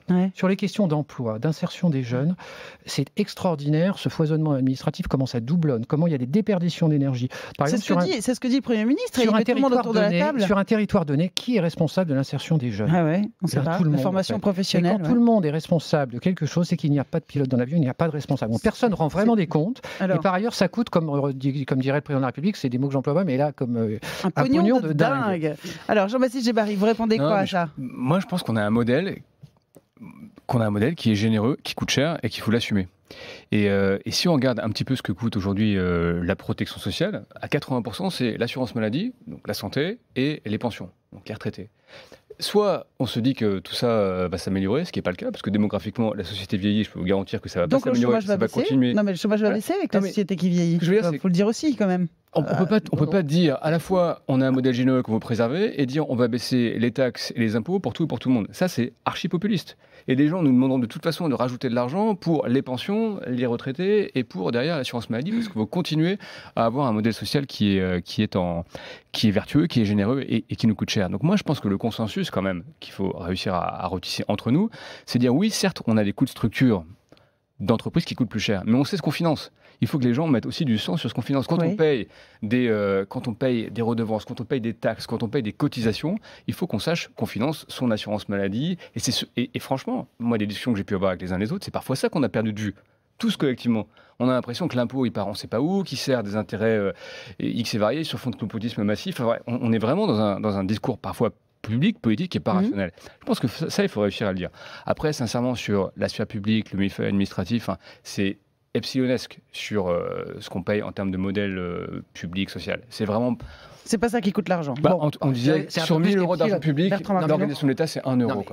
Ouais. Sur les questions d'emploi, d'insertion des jeunes, c'est extraordinaire ce foisonnement administratif, comment ça doublonne, comment il y a des déperditions d'énergie. Par C'est exemple, ce que dit le Premier ministre. sur Il un met tout le monde territoire autour de la donné, table. sur un territoire donné, qui est responsable de l'insertion des jeunes? Ah ouais, on ne sait Bien, pas. tout le La monde, formation en fait. professionnelle. Et quand tout le monde est responsable de quelque chose, c'est qu'il n'y a pas de pilote dans l'avion, il n'y a pas de responsable. Donc, personne ne rend vraiment des comptes. Alors, Et par ailleurs, ça coûte, comme dirait le président de la République, c'est des mots que j'emploie pas, mais là, comme un pognon de dingue. Alors, Jean-Baptiste Djebbari, vous répondez quoi à ça? Moi, je pense qu'on a un modèle qui est généreux, qui coûte cher et qu'il faut l'assumer. Et si on regarde un petit peu ce que coûte aujourd'hui la protection sociale, à 80%, c'est l'assurance maladie, donc la santé, et les pensions, donc les retraités. Soit on se dit que tout ça va s'améliorer, ce qui n'est pas le cas, parce que démographiquement, la société vieillit, je peux vous garantir que ça va pas s'améliorer, ça va continuer. Non, mais le chômage va baisser avec la société qui vieillit. Il faut le dire aussi, quand même. On peut pas dire à la fois on a un modèle généreux qu'on veut préserver et dire on va baisser les taxes et les impôts pour tout et pour tout le monde. Ça, c'est archi populiste. Et des gens nous demanderont de toute façon de rajouter de l'argent pour les pensions, les retraités et pour derrière l'assurance maladie, parce qu'il faut continuer à avoir un modèle social qui est vertueux, qui est généreux et qui nous coûte cher. Donc moi, je pense que le consensus quand même qu'il faut réussir à retisser entre nous, c'est dire oui, certes, on a des coûts de structure d'entreprises qui coûtent plus cher, mais on sait ce qu'on finance. Il faut que les gens mettent aussi du sens sur ce qu'on finance. Quand on paye des redevances, quand on paye des taxes, quand on paye des cotisations, il faut qu'on sache qu'on finance son assurance maladie. Et franchement, moi, les discussions que j'ai pu avoir avec les uns et les autres, c'est parfois ça qu'on a perdu de vue. Tous collectivement. On a l'impression que l'impôt, il part on ne sait pas où, qui sert des intérêts X et variés sur fond de népotisme massif. Enfin, on est vraiment dans un discours parfois public, politique et pas rationnel. Je pense que ça, il faut réussir à le dire. Après, sincèrement, sur la sphère publique, le millefeuille administratif, c'est epsilonesque sur ce qu'on paye en termes de modèle public, social. C'est vraiment... C'est pas ça qui coûte l'argent. On disait sur 1 000 euros d'argent public, l'organisation de l'État, c'est 1 euro.